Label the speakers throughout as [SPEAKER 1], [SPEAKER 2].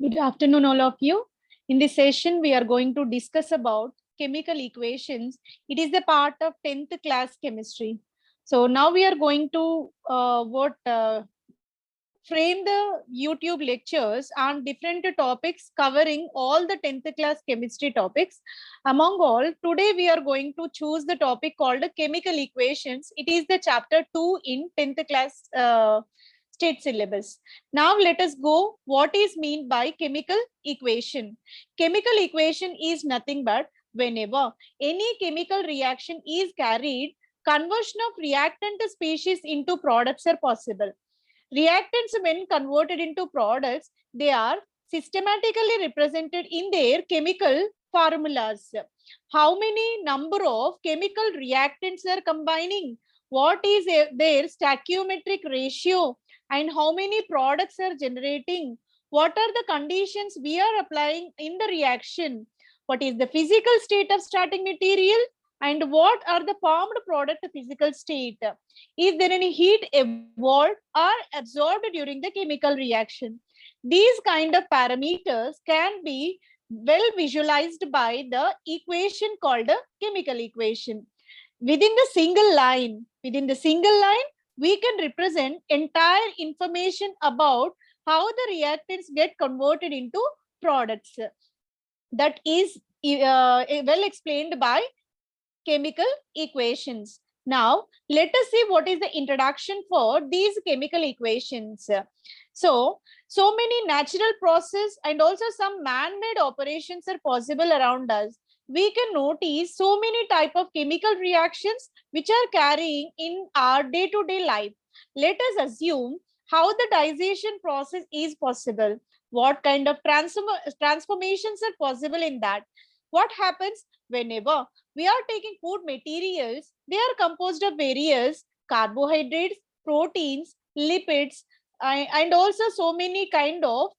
[SPEAKER 1] Good afternoon, all of you. In this session, we are going to discuss about chemical equations. It is a part of 10th class chemistry. So now we are going to frame the YouTube lectures on different topics covering all the 10th class chemistry topics. Among all, today we are going to choose the topic called chemical equations. It is the chapter 2 in 10th class state syllabus. Now let us go. What is meant by chemical equation? Chemical equation is nothing but whenever any chemical reaction is carried, conversion of reactant species into products are possible. Reactants, when converted into products, they are systematically represented in their chemical formulas. How many number of chemical reactants are combining? What is their stoichiometric ratio? And how many products are generating? What are the conditions we are applying in the reaction? What is the physical state of starting material? And what are the formed product physical state? Is there any heat evolved or absorbed during the chemical reaction? These kind of parameters can be well visualized by the equation called a chemical equation. Within the single line, we can represent entire information about how the reactants get converted into products. That is well explained by chemical equations. Now, let us see what is the introduction for these chemical equations. So many natural process and also some man-made operations are possible around us. We can notice so many type of chemical reactions which are carrying in our day-to-day life. Let us assume how the digestion process is possible. What kind of transformations are possible in that? What happens whenever we are taking food materials? They are composed of various carbohydrates, proteins, lipids, and also so many kind of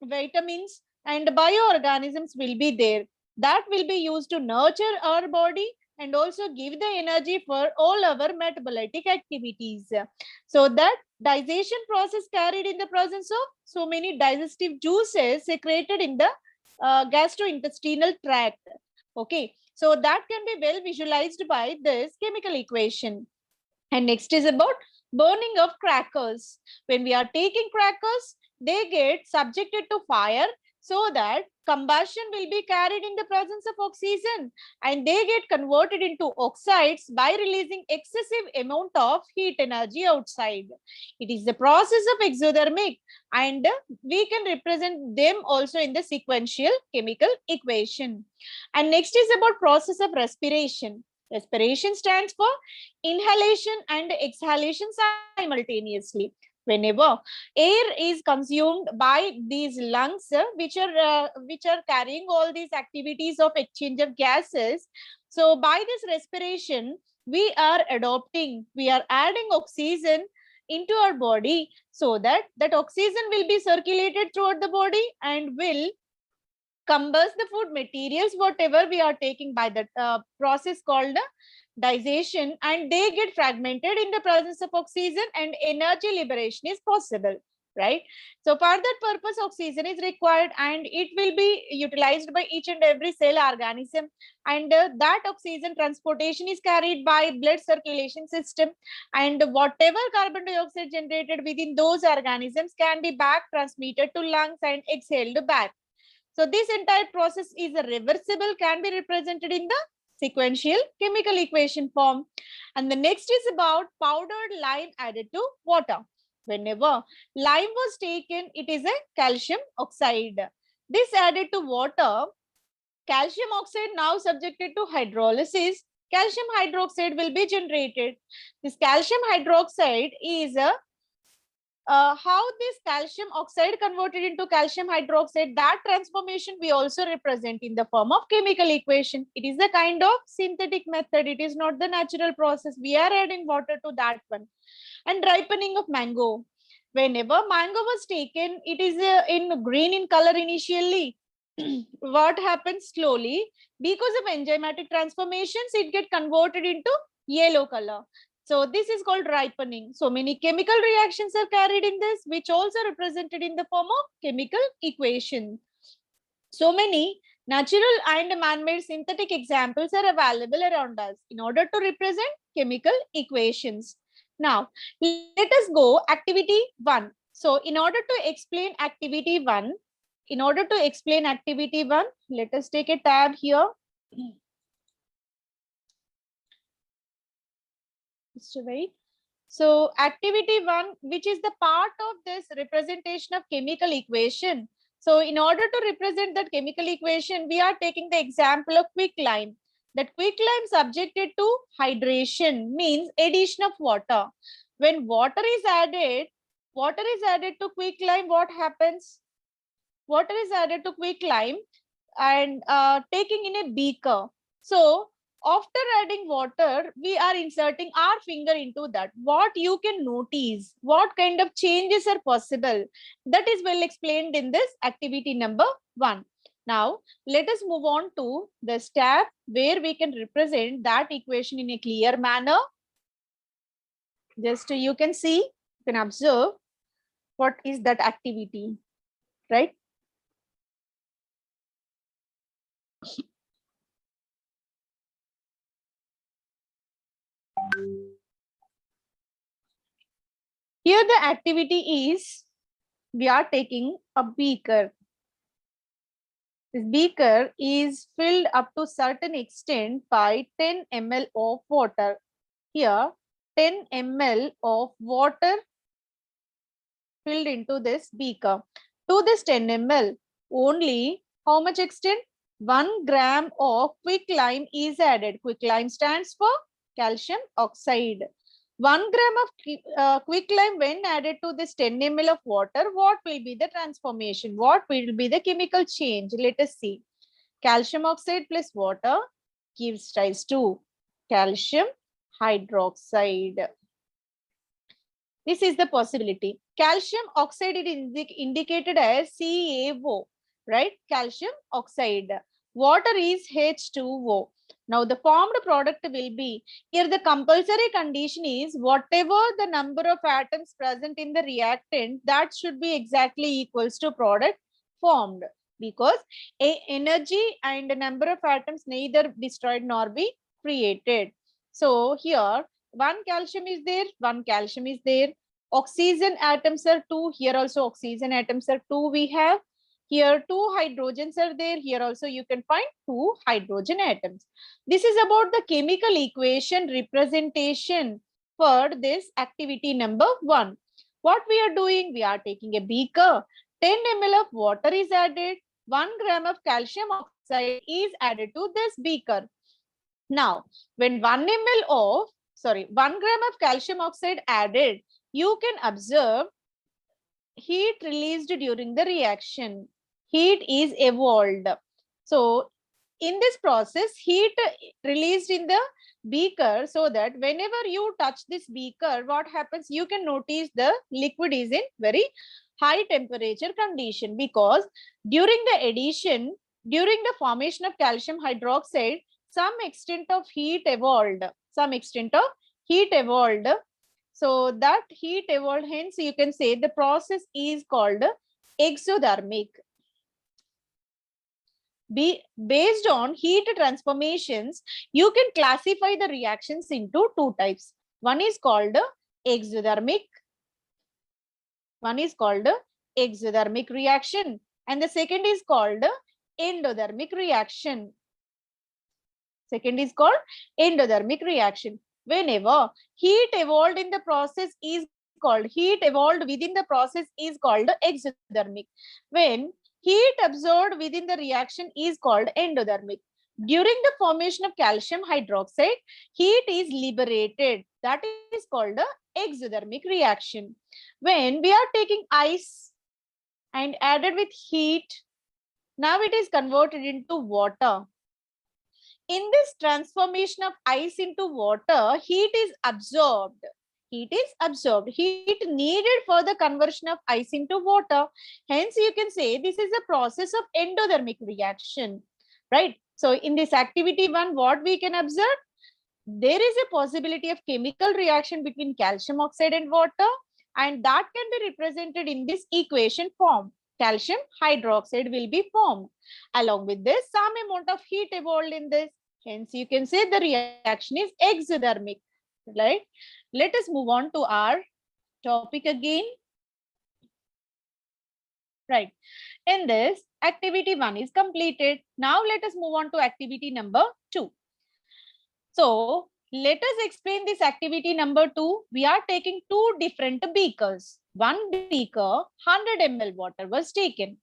[SPEAKER 1] vitamins and bioorganisms will be there. That will be used to nurture our body and also give the energy for all our metabolic activities. So that digestion process carried in the presence of so many digestive juices secreted in the gastrointestinal tract. Okay, so that can be well visualized by this chemical equation. And next is about burning of crackers. When we are taking crackers, they get subjected to fire so that combustion will be carried in the presence of oxygen and they get converted into oxides by releasing excessive amount of heat energy outside. It is the process of exothermic and we can represent them also in the sequential chemical equation. And next is about process of respiration. Respiration stands for inhalation and exhalation simultaneously. Whenever air is consumed by these lungs, which are carrying all these activities of exchange of gases, so by this respiration, we are adding oxygen into our body so that oxygen will be circulated throughout the body and will combust the food materials, whatever we are taking by the process called digestion, and they get fragmented in the presence of oxygen and energy liberation is possible, right? So for that purpose, oxygen is required and it will be utilized by each and every cell organism, and that oxygen transportation is carried by blood circulation system, and whatever carbon dioxide generated within those organisms can be back transmitted to lungs and exhaled back. So this entire process is reversible, can be represented in the sequential chemical equation form. And the next is about powdered lime added to water. Whenever lime was taken, it is a calcium oxide. This added to water, calcium oxide now subjected to hydrolysis, calcium hydroxide will be generated. This calcium hydroxide is a how this calcium oxide converted into calcium hydroxide, that transformation we also represent in the form of chemical equation. It is a kind of synthetic method. It is not the natural process. We are adding water to that one. And ripening of mango. Whenever mango was taken, it is in green in color initially. What happens slowly? Because of enzymatic transformations, it get converted into yellow color. So this is called ripening. So many chemical reactions are carried in this, which also represented in the form of chemical equation. So many natural and man-made synthetic examples are available around us in order to represent chemical equations. Now, let us go activity 1. So in order to explain activity 1, let us take a tab here. Just wait. So activity 1, which is the part of this representation of chemical equation. So in order to represent that chemical equation, we are taking the example of quicklime. That quicklime subjected to hydration means addition of water. When water is added to quicklime, what happens? Water is added to quicklime and taking in a beaker. So after adding water, we are inserting our finger into that. What you can notice, what kind of changes are possible, that is well explained in this activity number 1. Now, let us move on to the step where we can represent that equation in a clear manner. Just you can see, you can observe what is that activity, right? Here the activity is, we are taking a beaker. This beaker is filled up to certain extent by 10 ml of water. Here 10 ml of water filled into this beaker. To this 10 ml, only how much extent? 1 gram of quicklime is added. Quicklime stands for calcium oxide. 1 gram of quicklime when added to this 10 ml of water, what will be the transformation? What will be the chemical change? Let us see. Calcium oxide plus water gives rise to calcium hydroxide. This is the possibility. Calcium oxide is indicated as CaO, right? Calcium oxide. Water is H2O. Now the formed product will be, here the compulsory condition is whatever the number of atoms present in the reactant, that should be exactly equals to product formed, because energy and number of atoms neither destroyed nor be created. So here 1 calcium is there, 1 calcium is there. Oxygen atoms are 2, here also oxygen atoms are 2 we have. Here 2 hydrogens are there, here also you can find 2 hydrogen atoms. This is about the chemical equation representation for this activity number 1. What we are doing? We are taking a beaker, 10 ml of water is added, 1 gram of calcium oxide is added to this beaker. Now, when 1 gram of calcium oxide added, you can observe heat released during the reaction. Heat is evolved. So, in this process, heat released in the beaker, so that whenever you touch this beaker, what happens? You can notice the liquid is in very high temperature condition, because during the formation of calcium hydroxide, some extent of heat evolved. So that heat evolved, hence you can say the process is called exothermic. Based on heat transformations, you can classify the reactions into 2 types. One is called exothermic. Reaction, and the second is called endothermic reaction. Whenever heat evolved within the process is called exothermic. When heat absorbed within the reaction is called endothermic. During the formation of calcium hydroxide, heat is liberated. That is called the exothermic reaction. When we are taking ice and added with heat, now it is converted into water. In this transformation of ice into water, heat is absorbed. Heat needed for the conversion of ice into water. Hence, you can say this is a process of endothermic reaction, right? So, in this activity 1, what we can observe? there is a possibility of chemical reaction between calcium oxide and water, and that can be represented in this equation form. Calcium hydroxide will be formed. Along with this, some amount of heat evolved in this. Hence, you can say the reaction is exothermic, right? Let us move on to our topic again. Right. In this, activity 1 is completed. Now, let us move on to activity number 2. So, let us explain this activity number 2. We are taking two different beakers. One beaker, 100 ml water was taken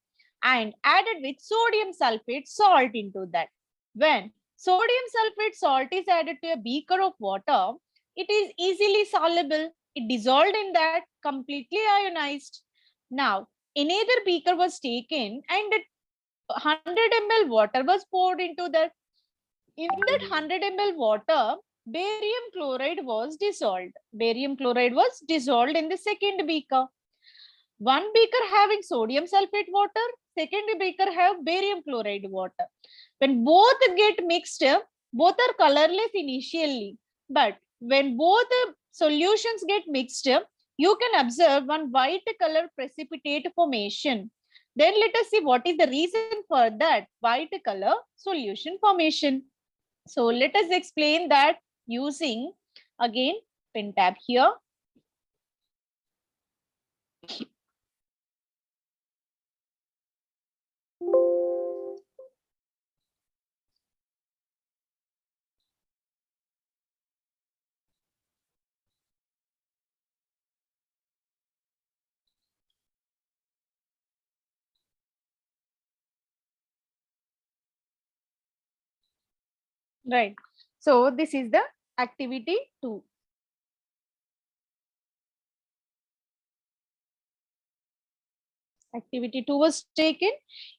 [SPEAKER 1] and added with sodium sulfate salt into that. When sodium sulfate salt is added to a beaker of water, it is easily soluble. It dissolved in that, completely ionized. Now, another beaker was taken and 100 ml water was poured into that. In that 100 ml water, barium chloride was dissolved. Barium chloride was dissolved in the second beaker. One beaker having sodium sulfate water, second beaker have barium chloride water. When both get mixed, both are colorless initially. But when both solutions get mixed, you can observe one white color precipitate formation. Then let us see what is the reason for that white color solution formation. So let us explain that using again pen tab here. Right. So this is the activity 2. Activity 2 was taken.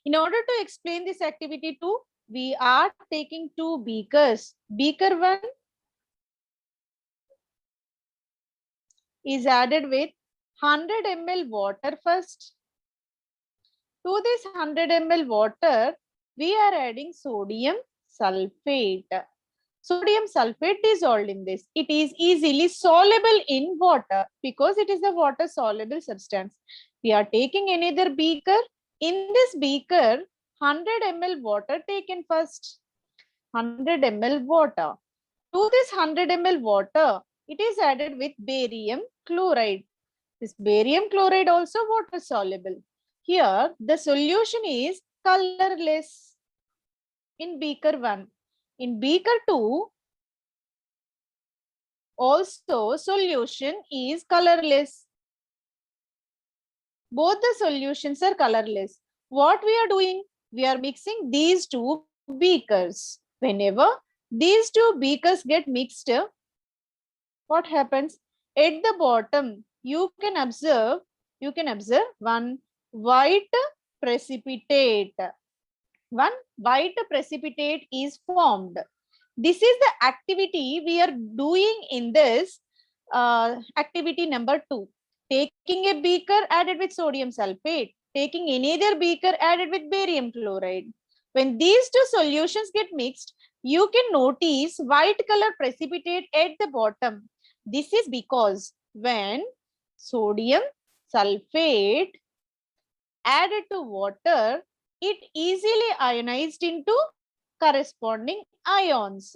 [SPEAKER 1] In order to explain this activity 2, we are taking two beakers. Beaker 1 is added with 100 ml water first. To this 100 ml water, we are adding sodium sulfate. Sodium sulfate dissolved in this. It is easily soluble in water because it is a water soluble substance. We are taking another beaker. In this beaker, 100 ml water taken first. 100 ml water. To this 100 ml water, it is added with barium chloride. This barium chloride also water soluble. Here, the solution is colorless in beaker 1. In beaker 2, also solution is colorless. Both the solutions are colorless. What we are doing? We are mixing these two beakers. Whenever these two beakers get mixed, what happens? At the bottom, you can observe one white precipitate. One white precipitate is formed. This is the activity we are doing in this activity number 2. Taking a beaker added with sodium sulfate, taking another beaker added with barium chloride. When these two solutions get mixed, you can notice white color precipitate at the bottom. This is because when sodium sulfate added to water, it easily ionized into corresponding ions.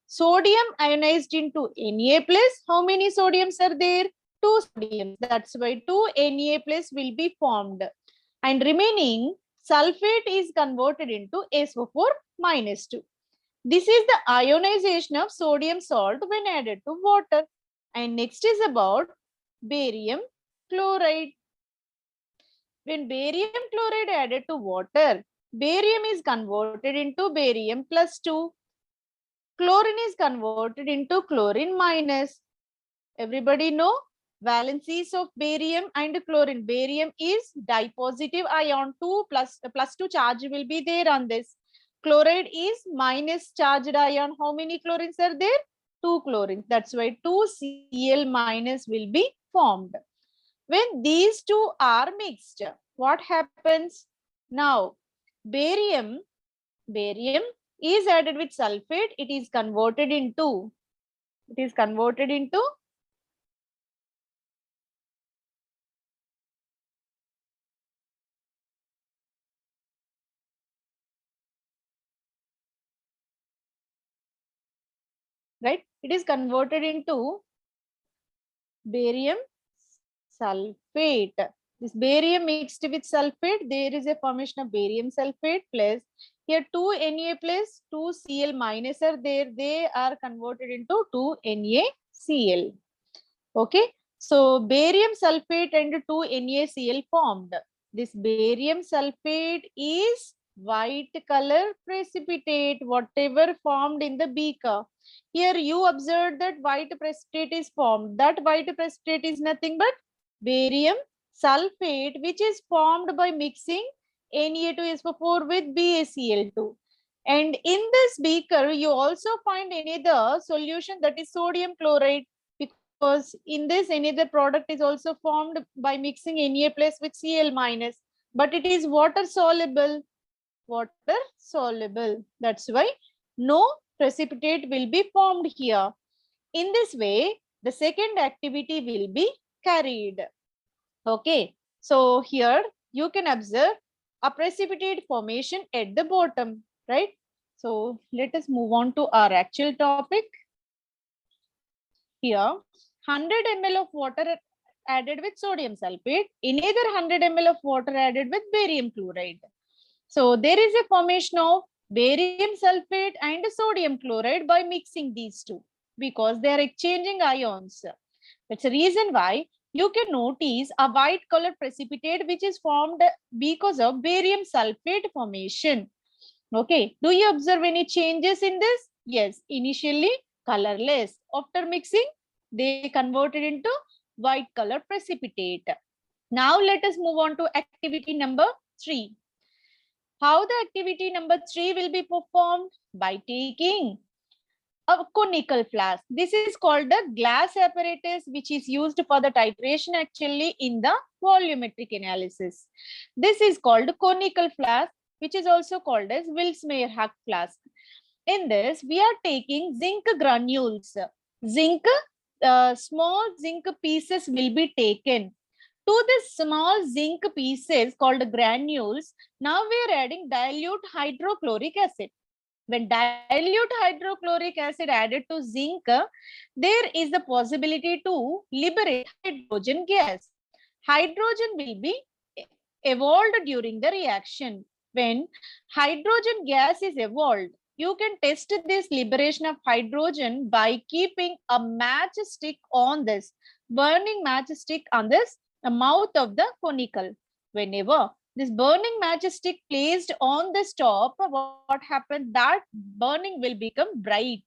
[SPEAKER 1] Sodium ionized into Na plus. How many sodiums are there? 2 sodiums. That's why 2 Na plus will be formed. And remaining sulfate is converted into SO4 minus 2. This is the ionization of sodium salt when added to water. And next is about barium chloride. When barium chloride added to water, barium is converted into barium plus 2. Chlorine is converted into chlorine minus. Everybody know valencies of barium and chlorine. Barium is dipositive ion, 2 plus 2 charge will be there on this. Chloride is minus charged ion. How many chlorines are there? 2 chlorines. That's why 2 Cl minus will be formed. When these two are mixed, what happens? Now, barium is added with sulfate. It is converted into It is converted into right. It is converted into barium sulfate. This barium mixed with sulfate, there is a formation of barium sulfate plus here 2 Na plus 2 Cl minus are there. They are converted into 2 NaCl. Okay. So barium sulfate and 2 NaCl formed. This barium sulfate is white color precipitate, whatever formed in the beaker. Here you observed that white precipitate is formed. That white precipitate is nothing but barium sulfate, which is formed by mixing Na2SO4 with BaCl2. And in this beaker, you also find another solution, that is sodium chloride, because in this another product is also formed by mixing Na plus with Cl minus, but it is water soluble. Water soluble. That's why no precipitate will be formed here. In this way, the second activity will be carried. Okay. So here you can observe a precipitate formation at the bottom, right? So let us move on to our actual topic. Here 100 ml of water added with sodium sulfate, another 100 ml of water added with barium chloride. So there is a formation of barium sulfate and sodium chloride by mixing these two, because they are exchanging ions. That's the reason why you can notice a white color precipitate which is formed because of barium sulfate formation. Okay, do you observe any changes in this? Yes, initially colorless. After mixing, they converted into white color precipitate. Now let us move on to activity number 3. How the activity number 3 will be performed? By taking a conical flask. This is called the glass apparatus, which is used for the titration actually in the volumetric analysis. This is called conical flask, which is also called as Wills-Mayer-Hack flask. In this, we are taking zinc granules. Small zinc pieces will be taken. To this small zinc pieces called granules, now we are adding dilute hydrochloric acid. When dilute hydrochloric acid added to zinc, there is the possibility to liberate hydrogen gas. Hydrogen will be evolved during the reaction. When hydrogen gas is evolved, you can test this liberation of hydrogen by keeping a matchstick on this, burning matchstick on this, the mouth of the conical. Whenever this burning matchstick placed on the top, what happens? That burning will become bright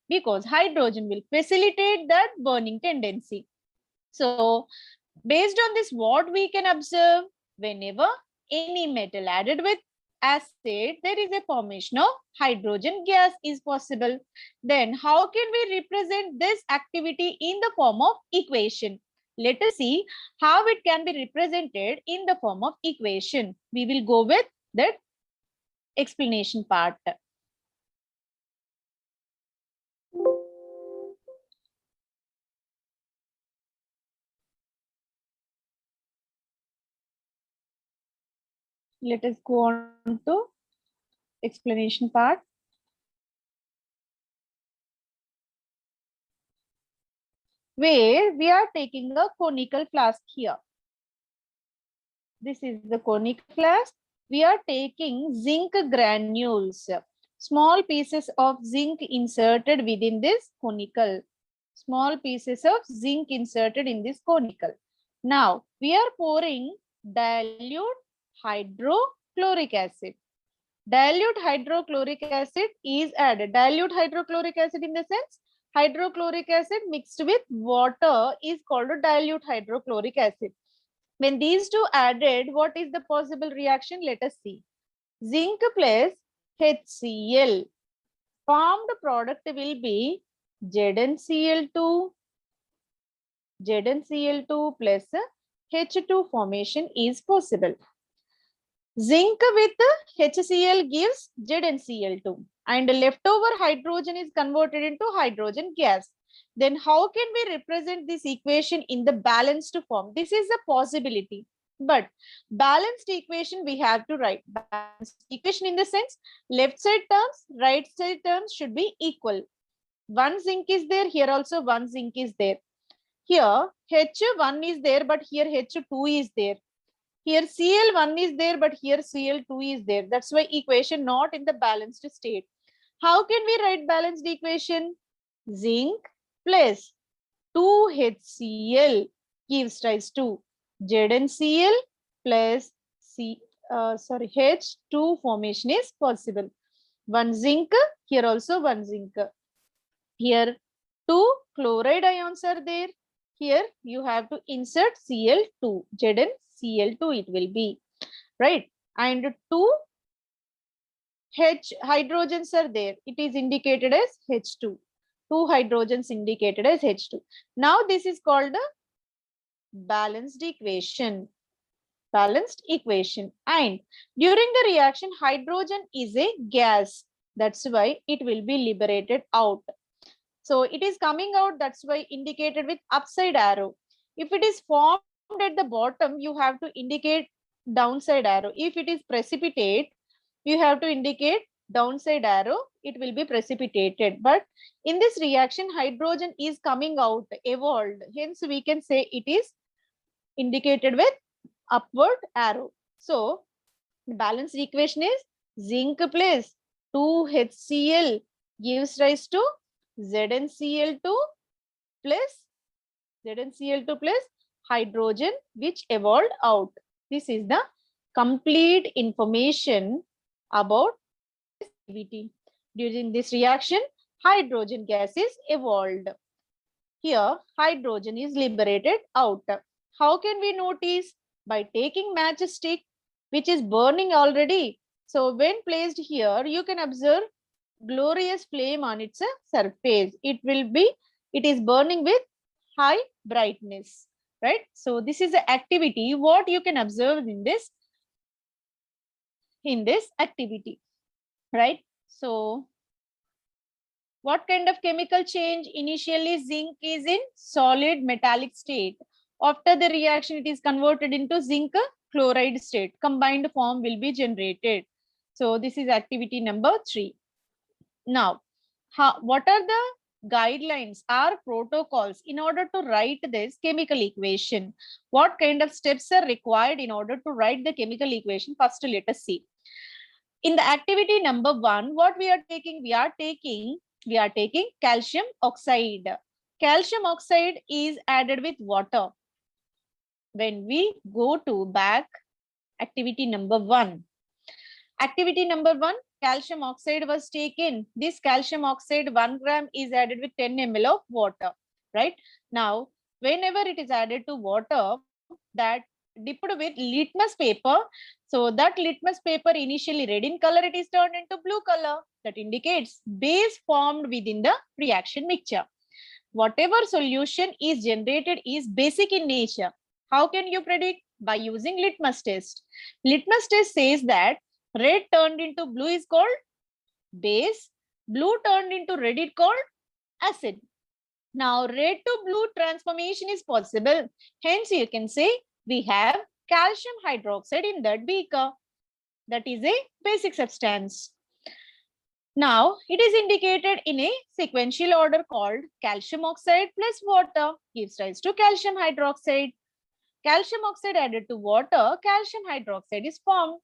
[SPEAKER 1] because hydrogen will facilitate that burning tendency. So based on this, what we can observe, whenever any metal added with acid, there is a formation of hydrogen gas is possible. Then how can we represent this activity in the form of equation? Let us see how it can be represented in the form of equation. We will go with that explanation part. Let us go on to explanation part. Where we are taking a conical flask here. This is the conical flask. We are taking zinc granules, small pieces of zinc inserted within this conical. Small pieces of zinc inserted in this conical. Now we are pouring dilute hydrochloric acid. Dilute hydrochloric acid is added. Dilute hydrochloric acid in the sense hydrochloric acid mixed with water is called a dilute hydrochloric acid. When these two added, what is the possible reaction? Let us see. Zinc plus HCl. Formed product will be ZnCl2. ZnCl2 plus H2 formation is possible. Zinc with HCl gives ZnCl2 and leftover hydrogen is converted into hydrogen gas. Then how can we represent this equation in the balanced form? This is a possibility. But balanced equation we have to write. Balanced equation in the sense left side terms, right side terms should be equal. One zinc is there, here also one zinc is there. Here H1 is there, but here H2 is there. Here Cl1 is there, but here Cl2 is there. That's why equation not in the balanced state. How can we write balanced equation? Zinc plus 2HCl gives rise to ZnCl plus H2 formation is possible. One zinc, here also one zinc. Here 2 chloride ions are there. Here you have to insert Cl2, ZnCl2 it will be, right? And 2 H hydrogens are there. It is indicated as H2. 2 hydrogens indicated as H2. Now this is called the balanced equation. Balanced equation. And during the reaction, hydrogen is a gas. That's why it will be liberated out. So it is coming out. That's why indicated with upside arrow. If it is formed at the bottom, you have to indicate downside arrow. If it is precipitate, you have to indicate downside arrow. It will be precipitated. But in this reaction, hydrogen is coming out, evolved. Hence, we can say it is indicated with upward arrow. So, the balanced equation is zinc plus 2HCl gives rise to ZnCl2 plus hydrogen which evolved out. This is the complete information about activity. During this reaction, hydrogen gas is evolved. Here, hydrogen is liberated out. How can we notice? By taking matchstick, which is burning already. So when placed here, you can observe glorious flame on its surface. It is burning with high brightness, right? So this is the activity, what you can observe in this activity, right? So what kind of chemical change? Initially, zinc is in solid metallic state. After the reaction, it is converted into zinc chloride state. Combined form will be generated. So this is activity number 3. Now, what are the guidelines or protocols in order to write this chemical equation? What kind of steps are required in order to write the chemical equation? First, let us see. In the activity number 1, what we are taking? We are taking calcium oxide. Calcium oxide is added with water. When we go to back activity number 1. Activity number 1, calcium oxide was taken. This calcium oxide 1 gram is added with 10 ml of water, right? Now, whenever it is added to water, that dipped with litmus paper. So that litmus paper initially red in color, it is turned into blue color. That indicates base formed within the reaction mixture. Whatever solution is generated is basic in nature. How can you predict? By using litmus test. Litmus test says that red turned into blue is called base. Blue turned into red is called acid. Now, red to blue transformation is possible. Hence, you can say we have calcium hydroxide in that beaker. That is a basic substance. Now, it is indicated in a sequential order called calcium oxide plus water gives rise to calcium hydroxide. Calcium oxide added to water, calcium hydroxide is formed.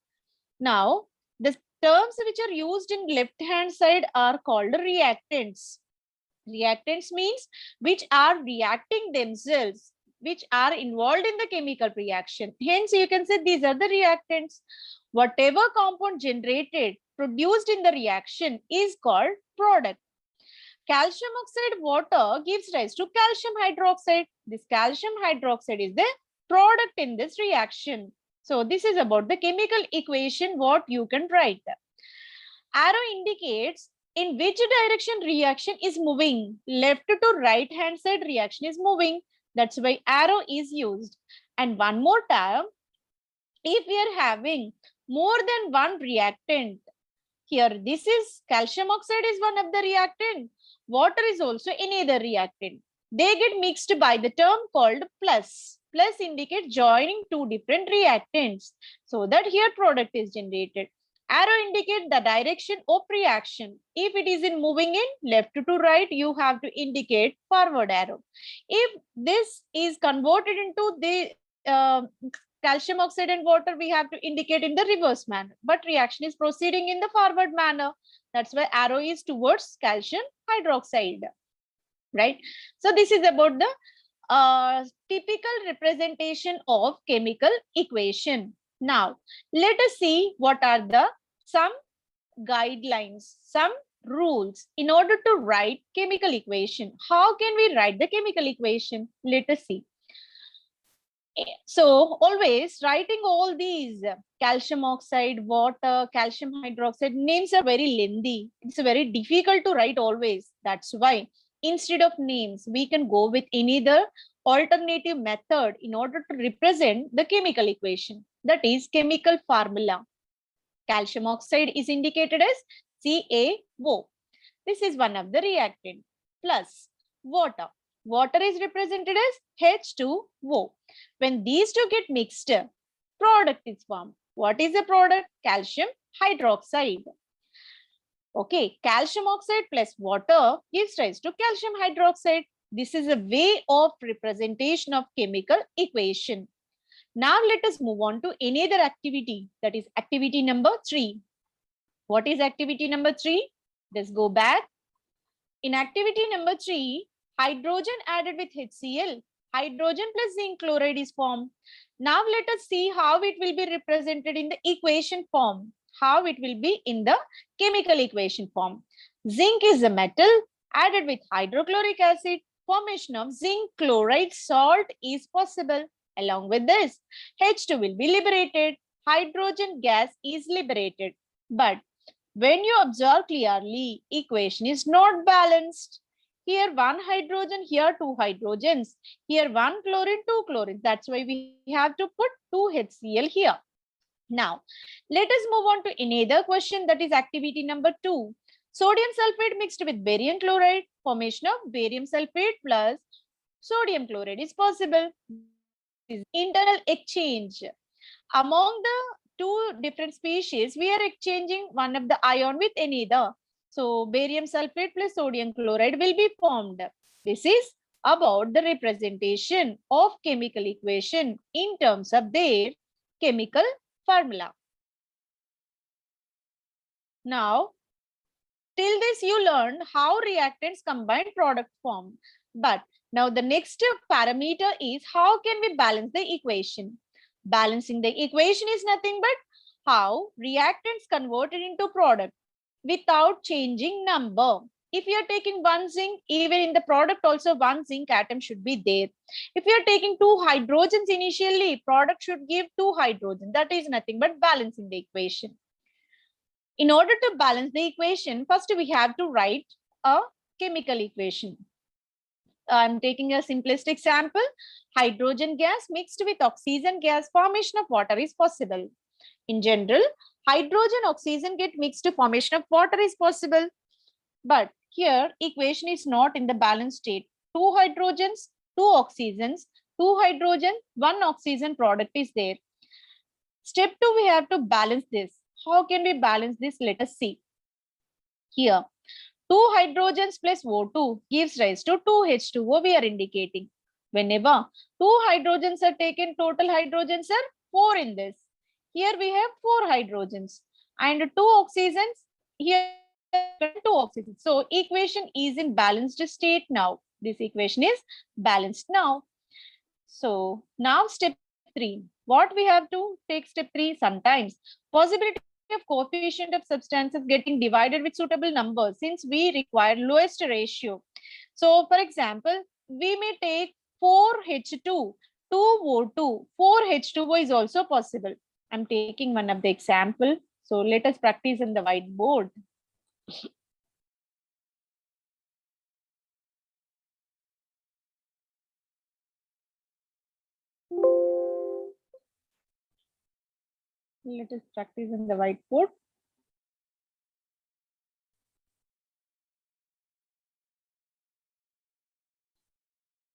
[SPEAKER 1] Now, the terms which are used in left-hand side are called reactants. Reactants means which are reacting themselves, which are involved in the chemical reaction. Hence, you can say these are the reactants. Whatever compound generated, produced in the reaction is called product. Calcium oxide water gives rise to calcium hydroxide. This calcium hydroxide is the product in this reaction. So this is about the chemical equation, what you can write. Arrow indicates in which direction reaction is moving. Left to right hand side reaction is moving. That's why arrow is used. And one more time, if we are having more than one reactant, here this is calcium oxide is one of the reactant. Water is also another reactant. They get mixed by the term called plus. Plus indicates joining two different reactants so that here product is generated. Arrow indicates the direction of reaction. If it is in moving in left to right, you have to indicate forward arrow. If this is converted into the calcium oxide and water, we have to indicate in the reverse manner. But reaction is proceeding in the forward manner. That's why arrow is towards calcium hydroxide, right? So this is about the typical representation of chemical equation. Now, let us see what are the some guidelines, some rules in order to write chemical equation. How can we write the chemical equation? Let us see. So always writing all these calcium oxide, water, calcium hydroxide names are very lengthy. It's very difficult to write always. That's why instead of names, we can go with any other alternative method in order to represent the chemical equation. That is chemical formula. Calcium oxide is indicated as CaO. This is one of the reactant. Plus water. Water is represented as H2O. When these two get mixed, product is formed. What is the product? Calcium hydroxide. Okay, calcium oxide plus water gives rise to calcium hydroxide. This is a way of representation of chemical equation. Now let us move on to any other activity, that is activity number 3. What is activity number 3? Let's go back. In activity number 3, hydrogen added with HCl, hydrogen plus zinc chloride is formed. Now let us see how it will be represented in the equation form, how it will be in the chemical equation form. Zinc is a metal added with hydrochloric acid, formation of zinc chloride salt is possible. Along with this, H2 will be liberated, hydrogen gas is liberated. But when you observe clearly, equation is not balanced. Here one hydrogen, here two hydrogens, here one chlorine, two chlorine. That's why we have to put 2 HCl here. Now, let us move on to another question, that is activity number 2. Sodium sulfate mixed with barium chloride, formation of barium sulfate plus sodium chloride is possible. Internal exchange. Among the two different species, we are exchanging one of the ion with another. So barium sulfate plus sodium chloride will be formed. This is about the representation of chemical equation in terms of their chemical formula. Now, till this you learned how reactants combine product form. But now the next parameter is how can we balance the equation? Balancing the equation is nothing but how reactants converted into product without changing number. If you are taking one zinc, even in the product also one zinc atom should be there. If you are taking two hydrogens initially, product should give two hydrogens. That is nothing but balancing the equation. In order to balance the equation, first we have to write a chemical equation. I'm taking a simplest example. Hydrogen gas mixed with oxygen gas, formation of water is possible. In general, hydrogen oxygen get mixed, formation of water is possible. But here equation is not in the balanced state. Two hydrogens, two oxygens, two hydrogen, one oxygen product is there. Step 2, we have to balance this. How can we balance this? Let us see. Here, 2 hydrogens plus O2 gives rise to 2H2O we are indicating. Whenever 2 hydrogens are taken, total hydrogens are 4 in this. Here we have 4 hydrogens and 2 oxygens, here 2 oxygens. So equation is in balanced state now. This equation is balanced now. So now step 3. What we have to take step 3? Sometimes possibility of coefficient of substances getting divided with suitable numbers, since we require lowest ratio. So for example, we may take 4H2, 2O2, 4H2O is also possible. I'm taking one of the example. So let us practice in the whiteboard. Let us practice in the whiteboard.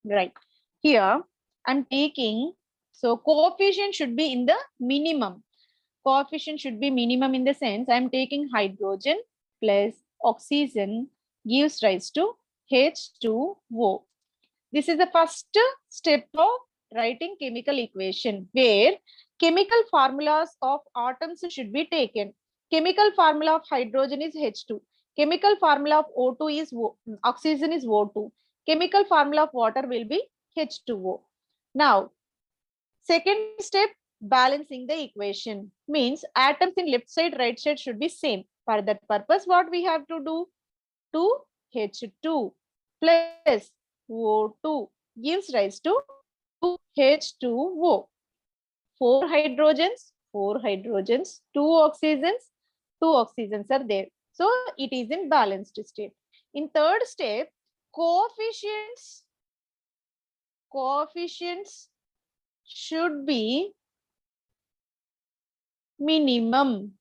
[SPEAKER 1] Right. Here I'm taking, so coefficient should be in the minimum. Coefficient should be minimum in the sense I'm taking hydrogen plus oxygen gives rise to H2O. This is the first step of writing chemical equation where chemical formulas of atoms should be taken. Chemical formula of hydrogen is H2. Chemical formula of O2 is oxygen is O2. Chemical formula of water will be H2O. Now, second step, balancing the equation means atoms in left side, right side should be same. For that purpose, what we have to do? 2H2 plus O2 gives rise to 2H2O. 4 hydrogens, 2 oxygens are there. So it is in balanced state. In third step, coefficients should be minimum.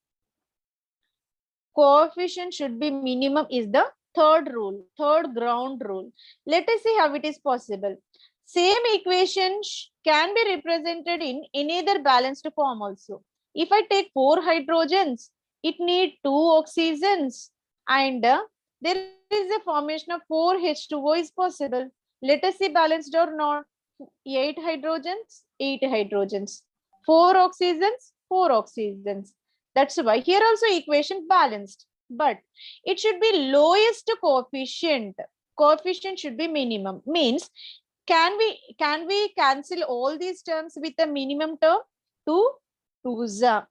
[SPEAKER 1] Coefficient should be minimum is the third rule, third ground rule. Let us see how it is possible. Same equation can be represented in any other balanced form also. If I take 4 hydrogens, it need 2 oxygens and there is a formation of 4H2O is possible. Let us see balanced or not. 8 hydrogens, 8 hydrogens. 4 oxygens, 4 oxygens. That's why here also equation balanced, but it should be lowest coefficient. Coefficient should be minimum. Means can we cancel all these terms with a minimum term? 2 2s,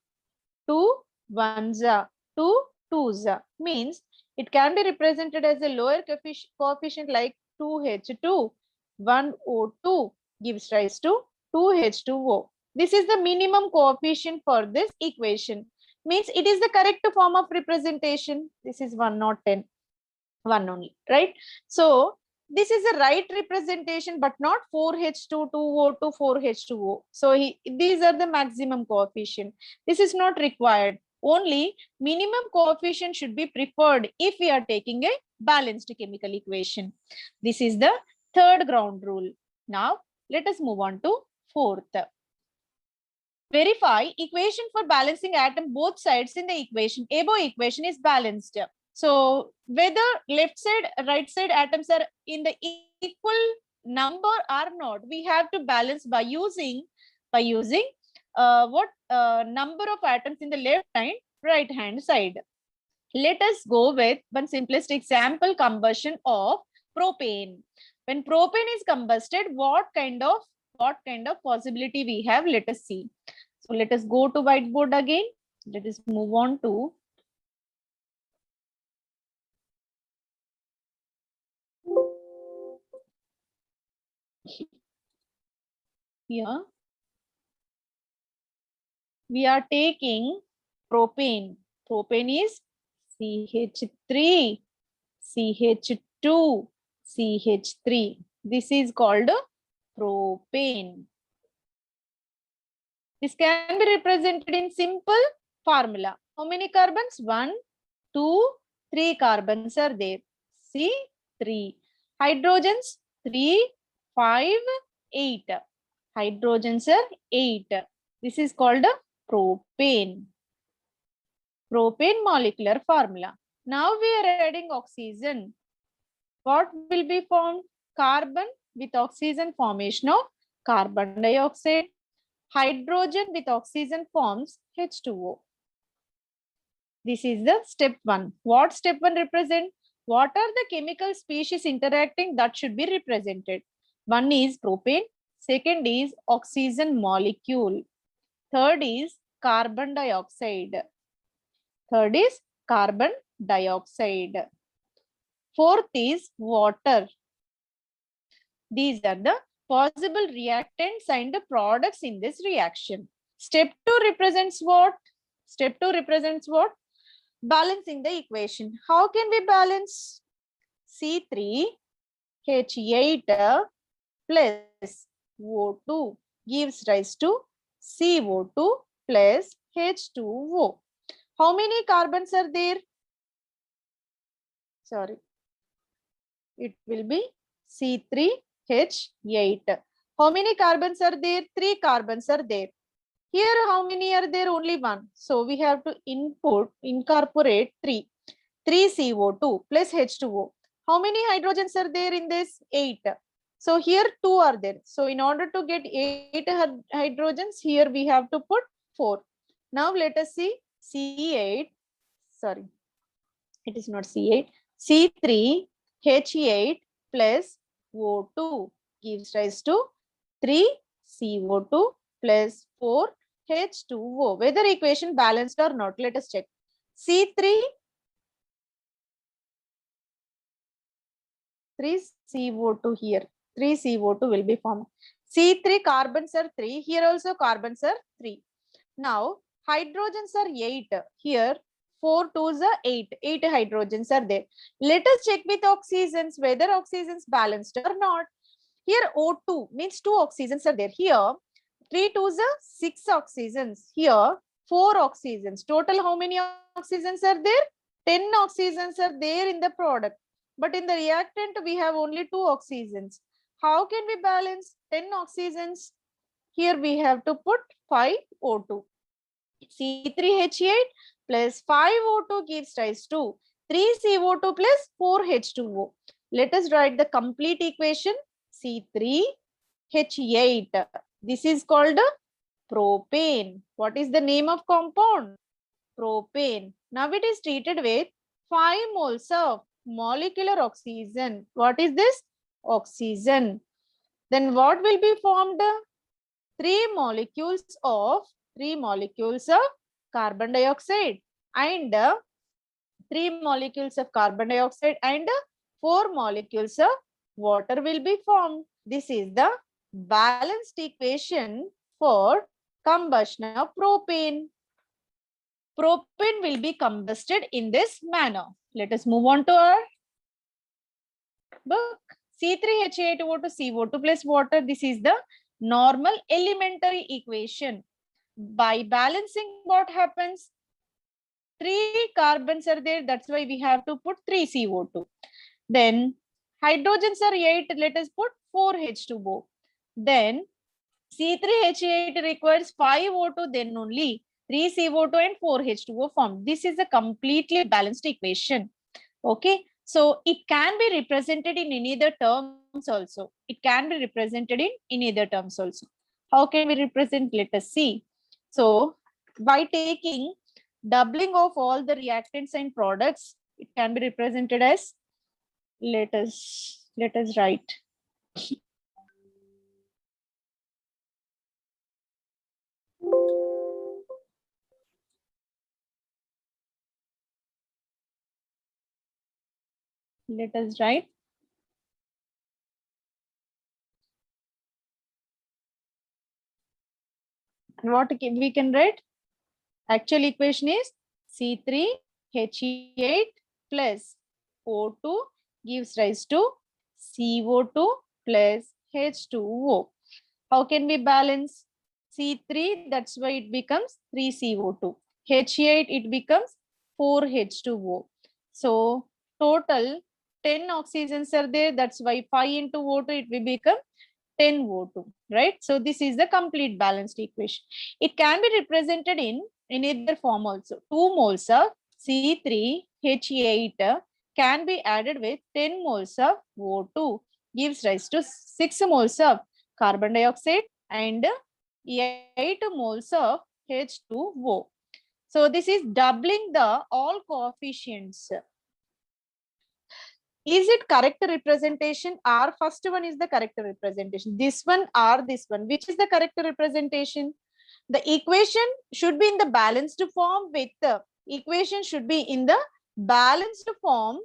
[SPEAKER 1] 2 1s, 2 2s. Means it can be represented as a lower coefficient like 2H2, 1O2 gives rise to 2H2O. This is the minimum coefficient for this equation. Means it is the correct form of representation. This is 1 not 10, 1 only, right? So this is a right representation, but not 4H2, 2O2, 4H2O. So these are the maximum coefficient. This is not required. Only minimum coefficient should be preferred if we are taking a balanced chemical equation. This is the third ground rule. Now let us move on to fourth. Verify equation for balancing atom both sides in the equation. Above equation is balanced. So whether left side, right side atoms are in the equal number or not, we have to balance by using number of atoms in the left and right hand side. Let us go with one simplest example, combustion of propane. When propane is combusted, what kind of possibility we have? Let us see. So let us go to whiteboard again. Let us move on to here. We are taking propane. Propane is CH3, CH2, CH3. This is called propane. This can be represented in simple formula. How many carbons? 1, 2, 3 carbons are there. See, 3. Hydrogens, 3, 5, 8. Hydrogens are 8. This is called propane. Propane molecular formula. Now we are adding oxygen. What will be formed? Carbon with oxygen formation of carbon dioxide. Hydrogen with oxygen forms H2O. This is the step 1. What step 1 represent? What are the chemical species interacting that should be represented? One is propane. Second is oxygen molecule. Third is carbon dioxide. Third is carbon dioxide. Fourth is water. These are the possible reactants and the products in this reaction. Step 2 represents what? Step 2 represents what? Balancing the equation. How can we balance? C3H8 plus O2 gives rise to CO2 plus H2O. How many carbons are there? Sorry. It will be C3 H8. How many carbons are there? 3 carbons are there. Here, how many are there? Only 1. So we have to incorporate 3. 3 CO2 plus H2O. How many hydrogens are there in this? 8. So here 2 are there. So in order to get 8 hydrogens, here we have to put 4. Now let us see C8. Sorry, it is not C8. C3H8 plus O2 gives rise to 3 CO2 plus 4 H2O. Whether equation balanced or not, let us check. C3, 3 CO2 here. 3 CO2 will be formed. C3 carbons are 3. Here also carbons are 3. Now hydrogens are 8. Here 4 2s are 8. 8 hydrogens are there. Let us check with oxygens whether oxygens balanced or not. Here O2 means 2 oxygens are there. Here 3 2s are 6 oxygens. Here 4 oxygens. Total how many oxygens are there? 10 oxygens are there in the product. But in the reactant we have only 2 oxygens. How can we balance 10 oxygens? Here we have to put 5 O2. C3H8 plus 5 O2 gives rise to 3 CO2 plus 4 H2O. Let us write the complete equation. C3H8. This is called propane. What is the name of compound? Propane. Now it is treated with 5 moles of molecular oxygen. What is this? Oxygen. Then what will be formed? 3 molecules of carbon dioxide and 3 molecules of carbon dioxide and 4 molecules of water will be formed. This is the balanced equation for combustion of propane. Propane will be combusted in this manner. Let us move on to our book. C3H8O to CO2 plus water. This is the normal elementary equation. By balancing, what happens? 3 carbons are there. That's why we have to put 3 CO2. Then hydrogens are 8. Let us put 4 H2O. Then C3H8 requires 5 O2. Then only 3 CO2 and 4 H2O formed. This is a completely balanced equation. Okay. So it can be represented in any other terms also. It can be represented in any other terms also. How can we represent? Let us see. So by taking doubling of all the reactants and products, it can be represented as, let us write. Let us write. And what we can write? Actual equation is C3H8 plus O2 gives rise to CO2 plus H2O. How can we balance? C3, that's why it becomes 3 CO2. H8, it becomes 4 H2O. So total 10 oxygens are there. That's why 5 into O2, it will become 10 O2, right? So this is the complete balanced equation. It can be represented in either form also. 2 moles of C3H8 can be added with 10 moles of O2, gives rise to 6 moles of carbon dioxide and 8 moles of H2O. So this is doubling the all coefficients. Is it correct representation? Or first one is the correct representation? This one or this one? Which is the correct representation? The equation should be in the balanced form with the equation should be in the balanced form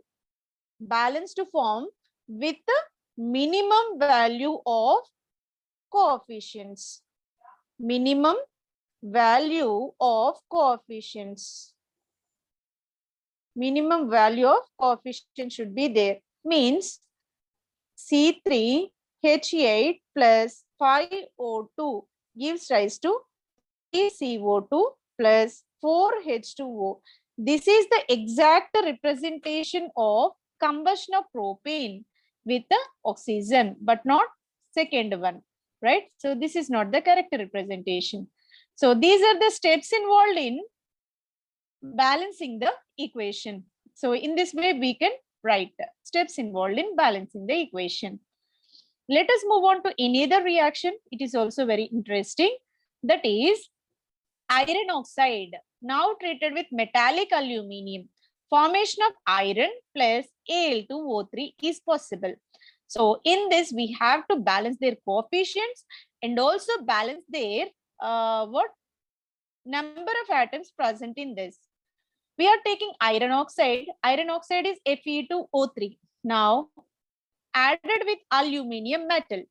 [SPEAKER 1] with the minimum value of coefficients. Minimum value of coefficients. Minimum value of coefficient should be there. Means C3H8 plus 5O2 gives rise to 3 CO2 plus 4 H2O. This is the exact representation of combustion of propane. with the oxygen, but not second one, right? So this is not the correct representation. So these are the steps involved in balancing the equation. So in this way, we can write steps involved in balancing the equation. Let us move on to another reaction. It is also very interesting. That is iron oxide, now treated with metallic aluminium. Formation of iron plus Al2O3 is possible. So in this, we have to balance their coefficients and also balance their number of atoms present in this. We are taking iron oxide. Iron oxide is Fe2O3. Now added with aluminium metal.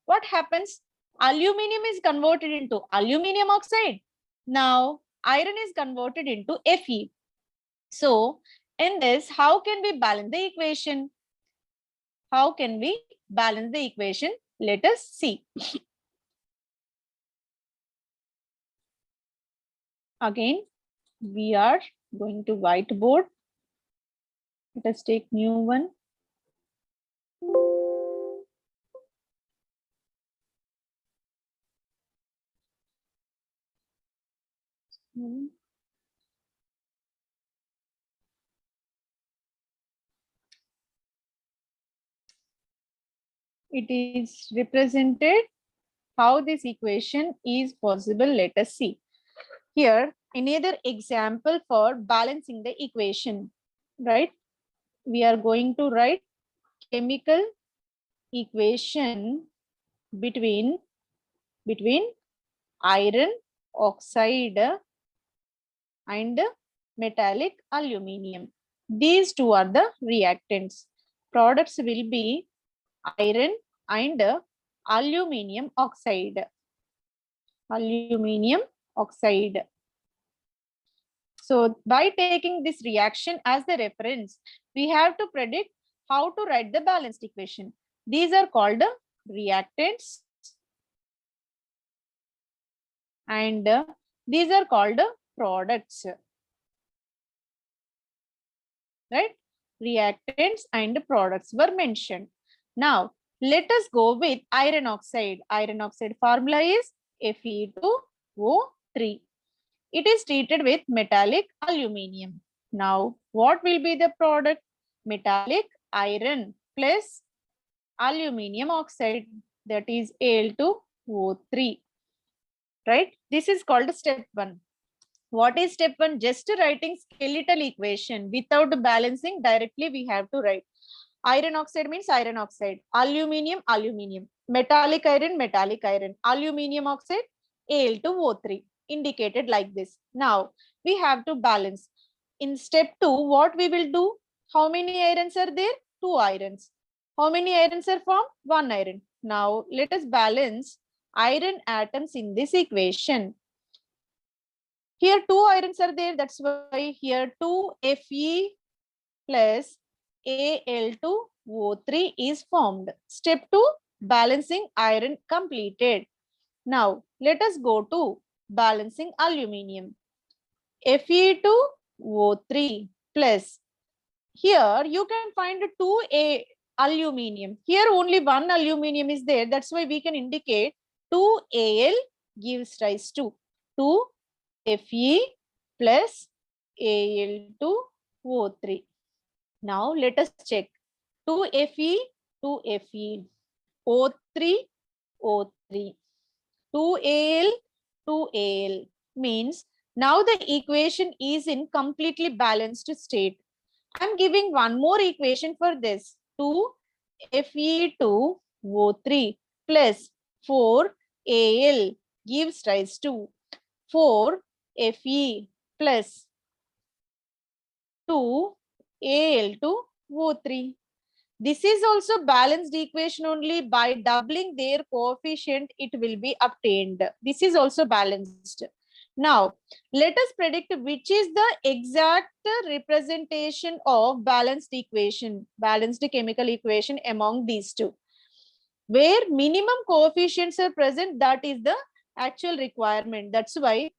[SPEAKER 1] What happens? Aluminium is converted into aluminium oxide. Now iron is converted into Fe. So in this, how can we balance the equation? How can we balance the equation? Let us see. Again, we are going to whiteboard. Let us take new one. It is represented. How this equation is possible, let us see. Here, another example for balancing the equation, right? We are going to write chemical equation between iron oxide and metallic aluminium. These two are the reactants. Products will be iron and aluminium oxide. Aluminium oxide. So by taking this reaction as the reference, we have to predict how to write the balanced equation. These are called reactants and these are called products, right? Reactants and products were mentioned. Now let us go with iron oxide. Iron oxide formula is Fe2O3. It is treated with metallic aluminium. Now what will be the product? Metallic iron plus aluminium oxide, that is Al2O3, right? This is called step 1. What is step 1? Just writing skeletal equation without balancing. Directly we have to write iron oxide means iron oxide, aluminium, aluminium, metallic iron, aluminium oxide, Al2O3, indicated like this. Now we have to balance. In step 2, what we will do? How many irons are there? 2 irons. How many irons are formed? 1 iron. Now let us balance iron atoms in this equation. Here 2 irons are there. That's why here 2 Fe plus Al2O3 is formed. Step 2, balancing iron completed. Now let us go to balancing aluminium. Fe2O3 plus. Here you can find 2 aluminium. Here only 1 aluminium is there. That's why we can indicate 2 Al gives rise to 2 Fe plus Al2O3. Now let us check. 2 Fe, 2 Fe, O3, O3, 2 Al, 2 Al means now the equation is in completely balanced state. I'm giving one more equation for this. 2 Fe2O3 plus 4 Al gives rise to 4 Fe plus 2 Al2O3. This is also balanced equation. Only by doubling their coefficient it will be obtained. This is also balanced. Now let us predict which is the exact representation of balanced equation, balanced chemical equation among these two. Where minimum coefficients are present, that is the actual requirement. That's why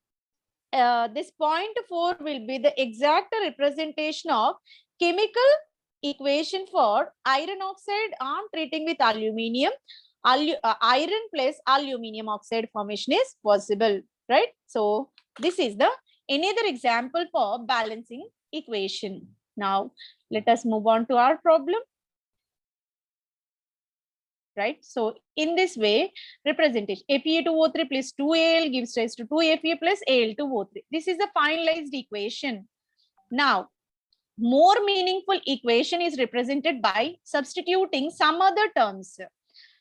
[SPEAKER 1] this 0.4 will be the exact representation of chemical equation for iron oxide on treating with aluminium. Iron plus aluminium oxide formation is possible, right? So this is the another example for balancing equation. Now let us move on to our problem. Right, so in this way, representation Fe2O3 plus 2Al gives rise to 2Fe plus Al2O3. This is a finalized equation. Now more meaningful equation is represented by substituting some other terms.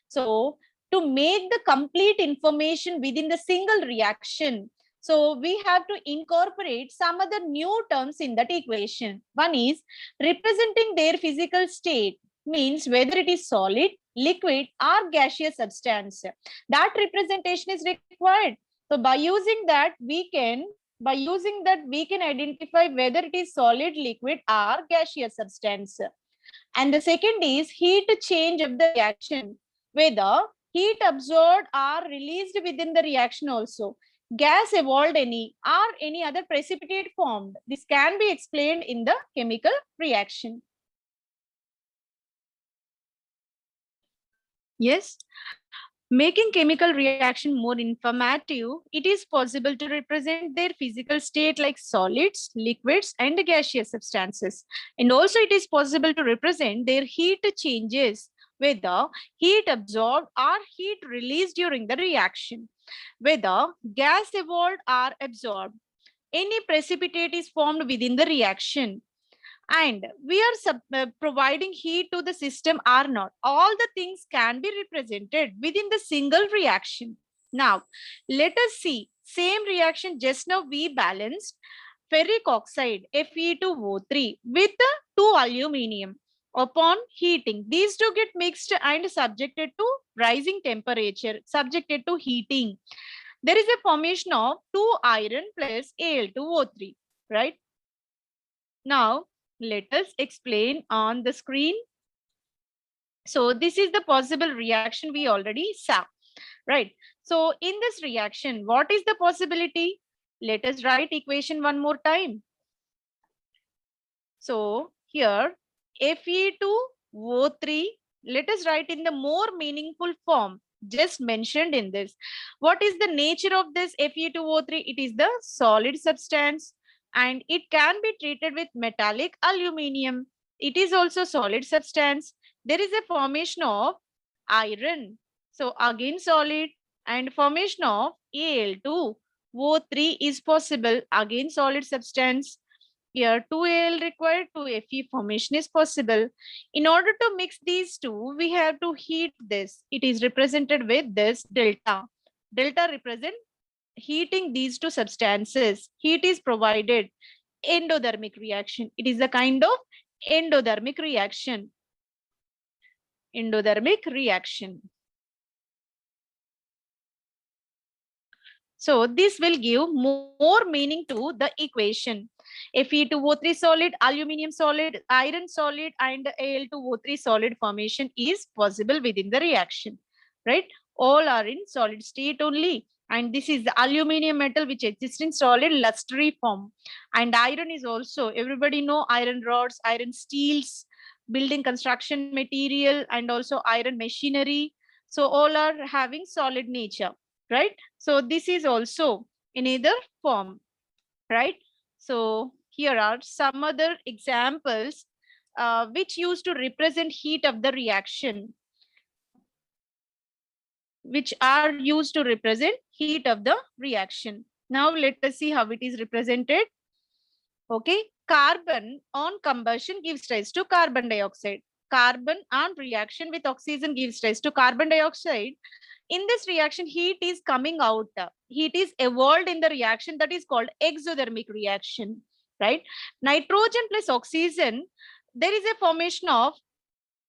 [SPEAKER 1] So to make the complete information within the single reaction, so we have to incorporate some other new terms in that equation. One is representing their physical state, means whether it is solid, liquid or gaseous substance. That representation is required. So by using that, we can identify whether it is solid, liquid or gaseous substance. And the second is heat change of the reaction, whether heat absorbed or released within the reaction also. Gas evolved any or any other precipitate formed. This can be explained in the chemical reaction. Yes. Making chemical reaction more informative, it is possible to represent their physical state like solids, liquids, and gaseous substances. And also it is possible to represent their heat changes, whether heat absorbed or heat released during the reaction, whether gas evolved or absorbed, any precipitate is formed within the reaction, and we are providing heat to the system or not. All the things can be represented within the single reaction. Now, let us see same reaction. Just now we balanced ferric oxide Fe2O3 with 2 aluminium. Upon heating, these two get mixed and subjected to rising temperature, subjected to heating. There is a formation of 2 iron plus Al2O3, right? Now, let us explain on the screen. So this is the possible reaction we already saw, right? So in this reaction, what is the possibility? Let us write equation one more time. So here Fe2O3, let us write in the more meaningful form just mentioned in this. What is the nature of this Fe2O3? It is the solid substance and it can be treated with metallic aluminium. It is also solid substance. There is a formation of iron. So again solid, and formation of Al2O3 is possible, again solid substance. Here 2Al required, 2Fe formation is possible. In order to mix these two, we have to heat this. It is represented with this delta. Delta represent heating these two substances. Heat is provided. Endothermic reaction. It is a kind of endothermic reaction. Endothermic reaction. So this will give more meaning to the equation. Fe2O3 solid, aluminium solid, iron solid, and Al2O3 solid formation is possible within the reaction, right? All are in solid state only. And this is the aluminium metal which exists in solid lustrous form. And iron is also, everybody know iron rods, iron steels, building construction material, and also iron machinery. So all are having solid nature, right? So this is also in either form, right? So here are some other examples which used to represent heat of the reaction, which are used to represent heat of the reaction. Now let us see how it is represented. Okay, carbon on combustion gives rise to carbon dioxide. Carbon on reaction with oxygen gives rise to carbon dioxide. In this reaction, heat is coming out. Heat is evolved in the reaction, that is called exothermic reaction, right? Nitrogen plus oxygen, there is a formation of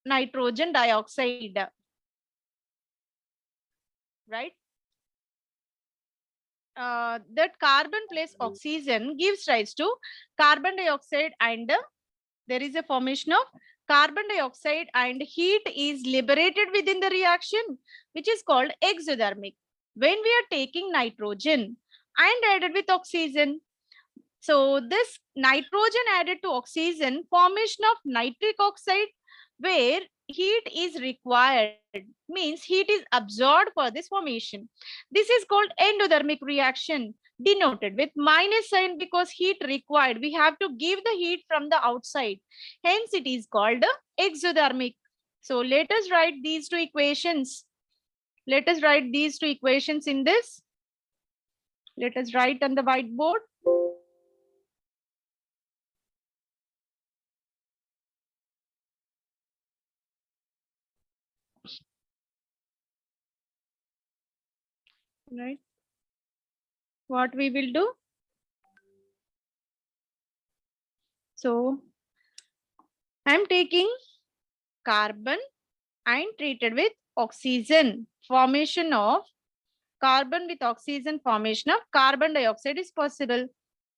[SPEAKER 1] nitrogen dioxide, right? That carbon plus oxygen gives rise to carbon dioxide, and there is a formation of carbon dioxide, and heat is liberated within the reaction, which is called exothermic. When we are taking nitrogen and added with oxygen, So this nitrogen added to oxygen, formation of nitric oxide, where heat is required, means heat is absorbed for this formation. This is called endothermic reaction, denoted with minus sign because heat required. We have to give the heat from the outside. Hence it is called exothermic. So let us write these two equations. Let us write these two equations in this. Let us write on the whiteboard. Right. What we will do? So I'm taking carbon and treated with oxygen. Formation of carbon with oxygen, formation of carbon dioxide is possible.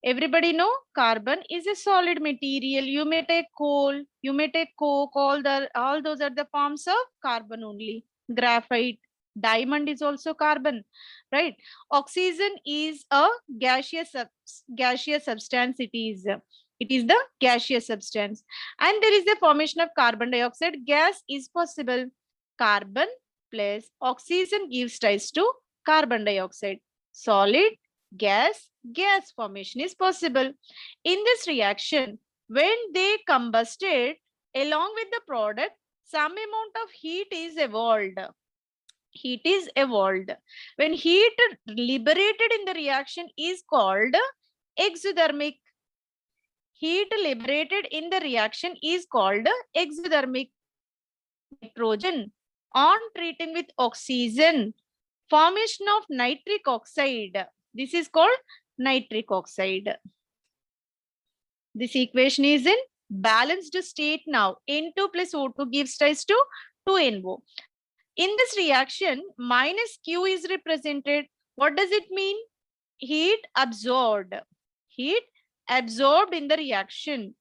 [SPEAKER 1] Everybody know carbon is a solid material. You may take coal, you may take coke, all those are the forms of carbon only. Graphite, diamond is also carbon, right? Oxygen is a gaseous substance. It is the gaseous substance, and there is the formation of carbon dioxide. Gas is possible. Carbon plus oxygen gives rise to carbon dioxide. Solid, gas formation is possible. In this reaction, when they combusted along with the product, some amount of heat is evolved. Heat is evolved. When heat liberated in the reaction is called exothermic. Heat liberated in the reaction is called exothermic. Nitrogen on treating with oxygen, formation of nitric oxide. This is called nitric oxide. This equation is in balanced state now. N2 plus O2 gives rise to 2NO. In this reaction, minus Q is represented. What does it mean? Heat absorbed. Heat absorbed in the reaction.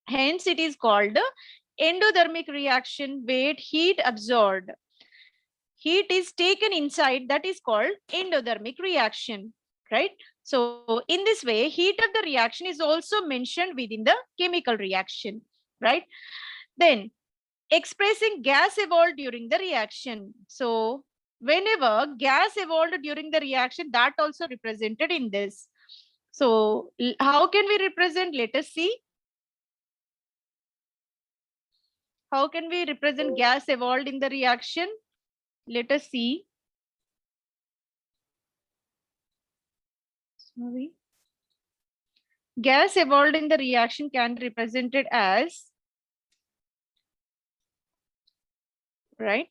[SPEAKER 1] Hence, it is called endothermic reaction where heat absorbed. Heat is taken inside, that is called endothermic reaction, right? So in this way, heat of the reaction is also mentioned within the chemical reaction, right? Then expressing gas evolved during the reaction. So whenever gas evolved during the reaction, that also represented in this. So how can we represent? Let us see. How can we represent gas evolved in the reaction? Let us see. Sorry. Gas evolved in the reaction can be represented as, right?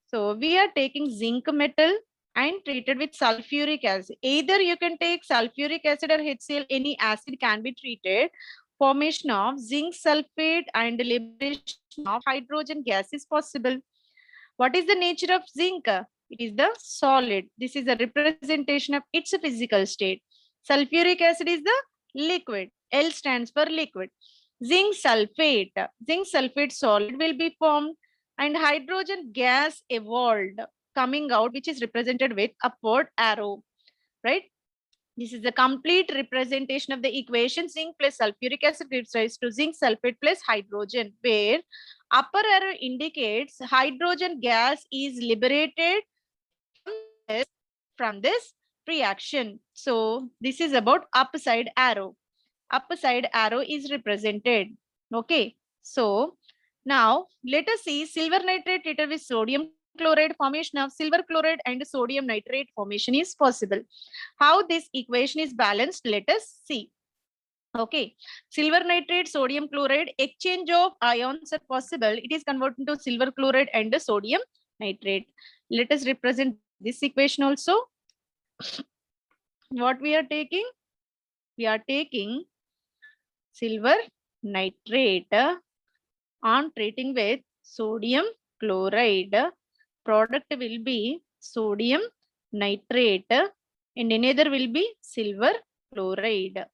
[SPEAKER 1] So we are taking zinc metal and treated with sulfuric acid. Either you can take sulfuric acid or HCl, any acid can be treated. Formation of zinc sulfate and liberation of hydrogen gas is possible. What is the nature of zinc? It is the solid. This is a representation of its physical state. Sulfuric acid is the liquid. L stands for liquid. Zinc sulfate solid will be formed and hydrogen gas evolved coming out, which is represented with upward arrow, right? This is the complete representation of the equation. Zinc plus sulfuric acid gives rise to zinc sulfate plus hydrogen, where upper arrow indicates hydrogen gas is liberated from this reaction. So this is about upside arrow. Upside arrow is represented. Okay. So now let us see silver nitrate treated with sodium chloride. Formation of silver chloride and sodium nitrate formation is possible. How this equation is balanced, let us see. Okay, silver nitrate, sodium chloride, exchange of ions are possible. It is converted into silver chloride and sodium nitrate. Let us represent this equation also. What we are taking? We are taking silver nitrate on treating with sodium chloride. Product will be sodium nitrate and another will be silver chloride.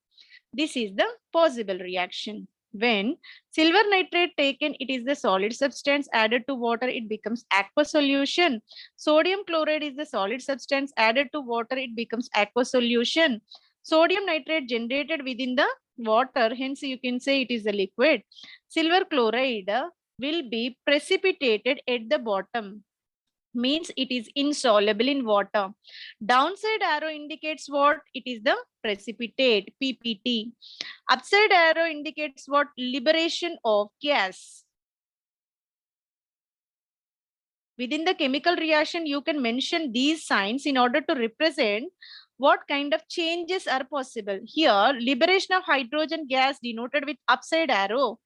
[SPEAKER 1] This is the possible reaction. When silver nitrate taken, it is the solid substance. Added to water, it becomes aqueous solution. Sodium chloride is the solid substance. Added to water, it becomes aqueous solution. Sodium nitrate generated within the water, hence you can say it is a liquid. Silver chloride will be precipitated at the bottom, means it is insoluble in water. Downside arrow indicates what? It is the precipitate, PPT. Upside arrow indicates what? Liberation of gas. Within the chemical reaction, you can mention these signs in order to represent what kind of changes are possible. Here, liberation of hydrogen gas denoted with upside arrow.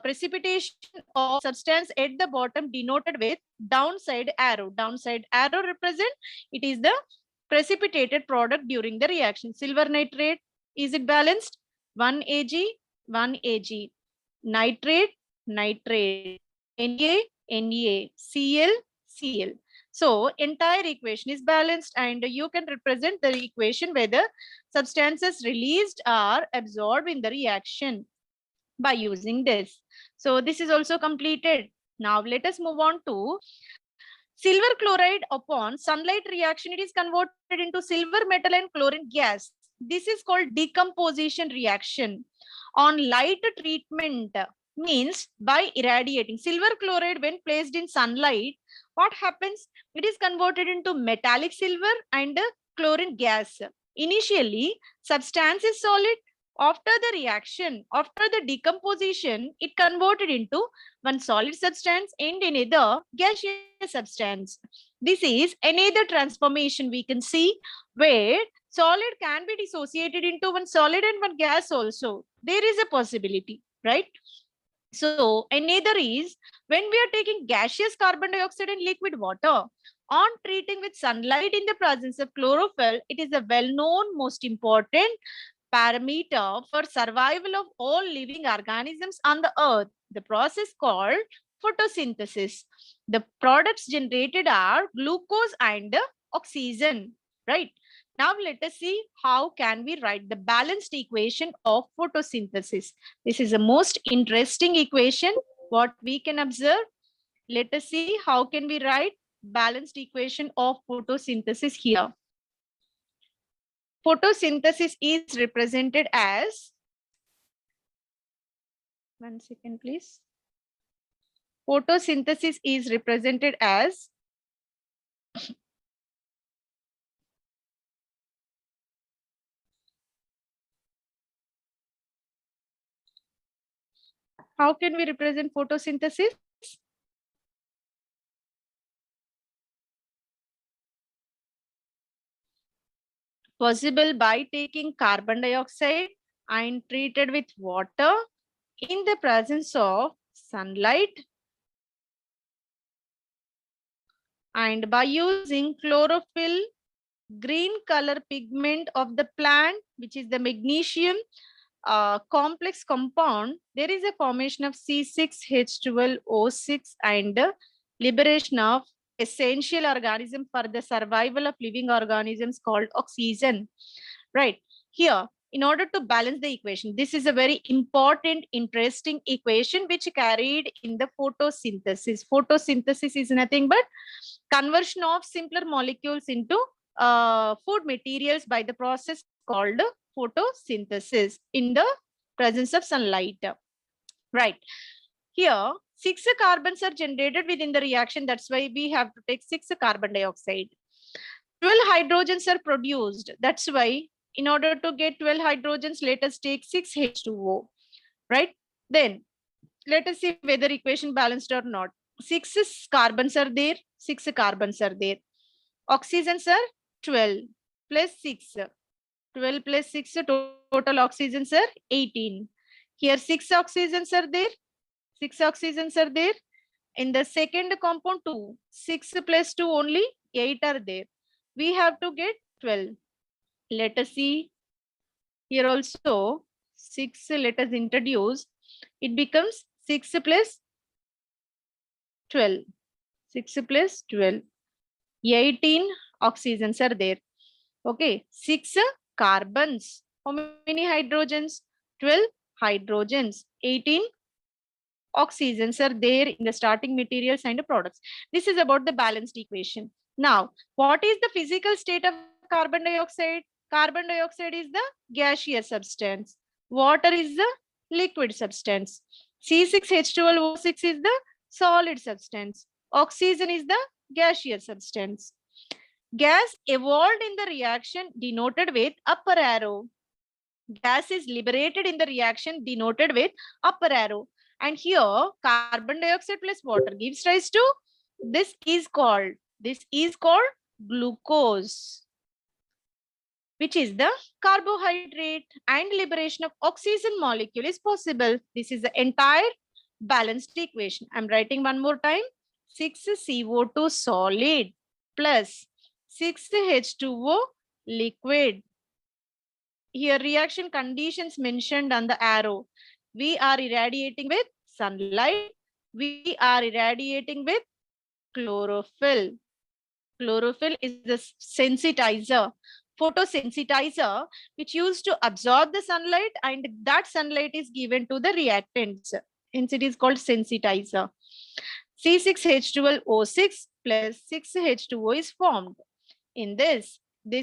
[SPEAKER 1] Precipitation of substance at the bottom denoted with downside arrow. Downside arrow represent it is the precipitated product during the reaction. Silver nitrate, is it balanced? 1 Ag, 1 Ag. Nitrate, nitrate. Na, Na. Cl, Cl. So entire equation is balanced, and you can represent the equation whether substances released are absorbed in the reaction by using this. So this is also completed. Now let us move on to silver chloride. Upon sunlight reaction, it is converted into silver metal and chlorine gas. This is called decomposition reaction. On light treatment, means by irradiating silver chloride when placed in sunlight, what happens? It is converted into metallic silver and chlorine gas. Initially, substance is solid. After the reaction, after the decomposition, it converted into one solid substance and another gaseous substance. This is another transformation we can see where solid can be dissociated into one solid and one gas also. There is a possibility, right? So another is when we are taking gaseous carbon dioxide and liquid water, on treating with sunlight in the presence of chlorophyll, it is a well-known, most important parameter for survival of all living organisms on the earth. The process called photosynthesis. The products generated are glucose and oxygen, right? Now let us see how can we write the balanced equation of photosynthesis. This is the most interesting equation what we can observe. Let us see how can we write balanced equation of photosynthesis here. Photosynthesis is represented as, one second please. Photosynthesis is represented as how can we represent photosynthesis? Possible by taking carbon dioxide and treated with water in the presence of sunlight and by using chlorophyll, green color pigment of the plant, which is the magnesium complex compound, there is a formation of C6H12O6 and liberation of essential organism for the survival of living organisms called oxygen. Right here, in order to balance the equation, this is a very important, interesting equation which carried in the photosynthesis. Photosynthesis is nothing but conversion of simpler molecules into food materials by the process called photosynthesis in the presence of sunlight. Right. Here, 6 carbons are generated within the reaction. That's why we have to take 6 carbon dioxide. 12 hydrogens are produced. That's why in order to get 12 hydrogens, let us take 6 H2O. Right. Then let us see whether equation balanced or not. 6 carbons are there. 6 carbons are there. Oxygens are 12 plus 6. 12 plus 6, total oxygens are 18. Here 6 oxygens are there. 6 oxygens are there. In the second compound 2, 6 plus 2 only 8 are there. We have to get 12. Let us see here also 6, let us introduce. It becomes 6 plus 12. 6 plus 12. 18 oxygens are there. Okay, 6 carbons. How many hydrogens? 12 hydrogens. 18 oxygens are there in the starting materials and the products. This is about the balanced equation. Now, what is the physical state of carbon dioxide? Carbon dioxide is the gaseous substance. Water is the liquid substance. C6H12O6 is the solid substance. Oxygen is the gaseous substance. Gas evolved in the reaction denoted with upper arrow. Gas is liberated in the reaction denoted with upper arrow. And here carbon dioxide plus water gives rise to this is called glucose, which is the carbohydrate, and liberation of oxygen molecule is possible. This is the entire balanced equation. I'm writing one more time. 6CO2 solid plus 6H2O liquid. Here reaction conditions mentioned on the arrow. We are irradiating with sunlight. We are irradiating with chlorophyll. Chlorophyll is the sensitizer, photosensitizer, which used to absorb the sunlight, and that sunlight is given to the reactants. Hence it is called sensitizer. C6H12O6 plus 6H2O is formed. In this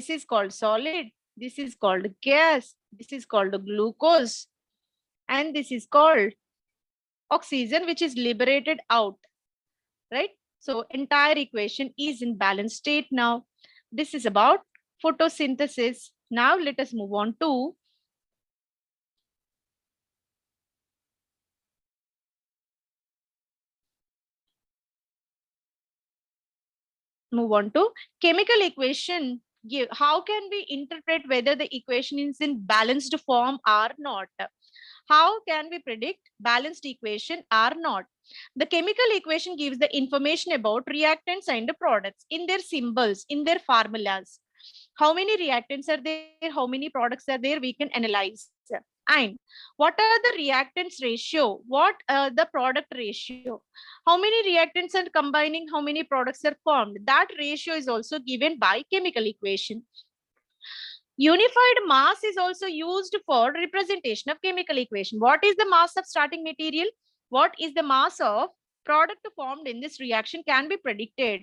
[SPEAKER 1] is called solid, this is called gas, this is called glucose, and this is called oxygen, which is liberated out, right? So entire equation is in balanced state now. This is about photosynthesis. Now let us move on to chemical equation. How can we interpret whether the equation is in balanced form or not? How can we predict balanced equation or not? The chemical equation gives the information about reactants and the products in their symbols, in their formulas. How many reactants are there? How many products are there? We can analyze. And what are the reactants ratio? What the product ratio? How many reactants are combining? How many products are formed? That ratio is also given by chemical equation. Unified mass is also used for representation of chemical equation. What is the mass of starting material? What is the mass of product formed in this reaction can be predicted.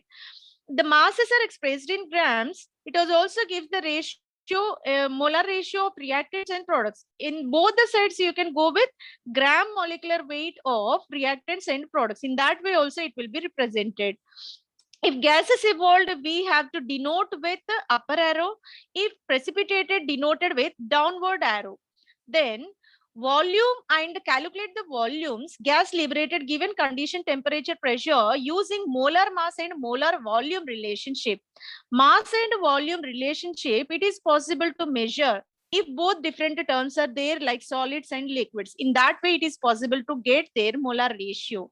[SPEAKER 1] The masses are expressed in grams. It also gives the ratio, molar ratio of reactants and products. In both the sides, you can go with gram molecular weight of reactants and products. In that way also it will be represented. If gases evolved, we have to denote with the upper arrow. If precipitated, denoted with downward arrow. Then volume and calculate the volumes, gas liberated given condition, temperature, pressure using molar mass and molar volume relationship. Mass and volume relationship, it is possible to measure if both different terms are there like solids and liquids. In that way, it is possible to get their molar ratio.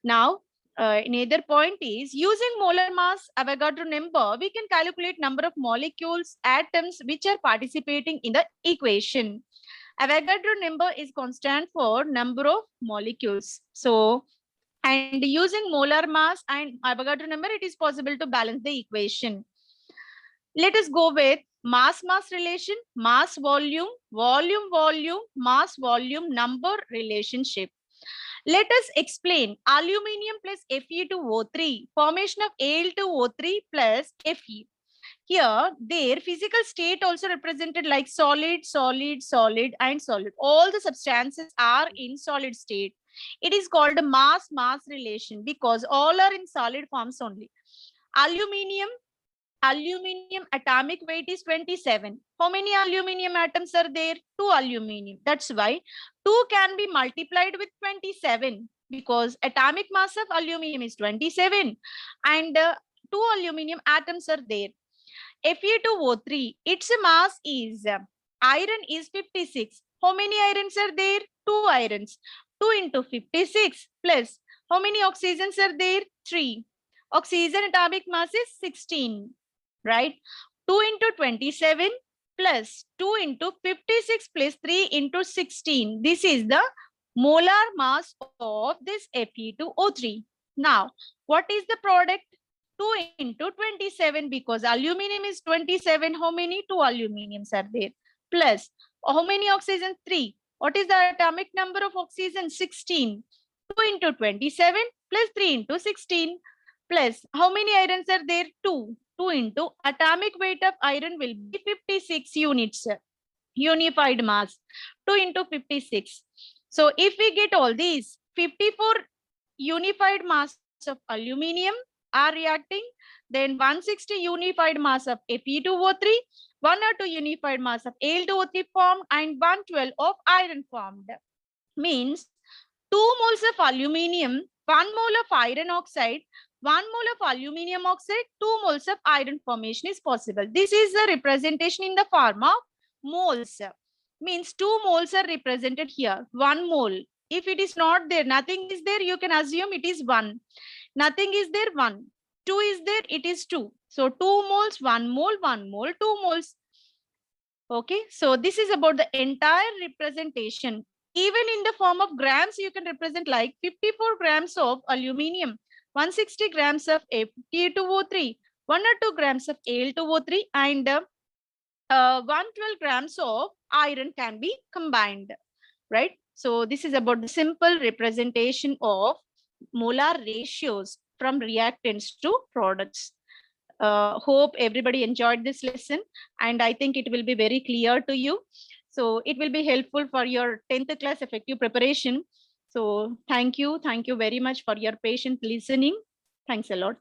[SPEAKER 1] Now, another point is using molar mass Avogadro number, we can calculate number of molecules, atoms which are participating in the equation. Avogadro number is constant for number of molecules. So, and using molar mass and Avogadro number, it is possible to balance the equation. Let us go with mass-mass relation, mass volume, volume volume, mass volume number relationship. Let us explain aluminium plus Fe2O3, formation of Al2O3 plus Fe. Here, their physical state also represented like solid, solid, solid, and solid. All the substances are in solid state. It is called a mass-mass relation because all are in solid forms only. Aluminium atomic weight is 27. How many aluminium atoms are there? 2 aluminium. That's why 2 can be multiplied with 27 because atomic mass of aluminium is 27 and 2 aluminium atoms are there. Fe2O3, its mass is iron is 56. How many irons are there? 2 irons. 2 into 56 plus how many oxygens are there? 3. Oxygen atomic mass is 16. Right? 2 into 27 plus 2 into 56 plus 3 into 16. This is the molar mass of this Fe2O3. Now, what is the product? 2 into 27 because aluminum is 27. How many? 2 aluminiums are there. Plus, how many oxygen? 3. What is the atomic number of oxygen? 16. 2 into 27 plus 3 into 16 plus how many irons are there? 2. 2 into atomic weight of iron will be 56 units. Unified mass 2 into 56. So if we get all these, 54 unified mass of aluminium are reacting, then 160 unified mass of Fe2O3, 102 unified mass of Al2O3 formed, and 112 of iron formed. Means 2 moles of aluminium, 1 mole of iron oxide, 1 mole of aluminium oxide, 2 moles of iron formation is possible. This is the representation in the form of moles. Means 2 moles are represented here. 1 mole. If it is not there, nothing is there, you can assume it is 1. Nothing is there, 1. 2 is there, it is 2. So 2 moles, 1 mole, 1 mole, 2 moles. Okay, so this is about the entire representation. Even in the form of grams, you can represent like 54 grams of aluminium, 160 grams of Fe2O3, 102 grams of Al2O3, and 112 grams of iron can be combined, right? So this is about the simple representation of molar ratios from reactants to products. Hope everybody enjoyed this lesson, and I think it will be very clear to you. So it will be helpful for your 10th class effective preparation. So thank you very much for your patient listening. Thanks a lot.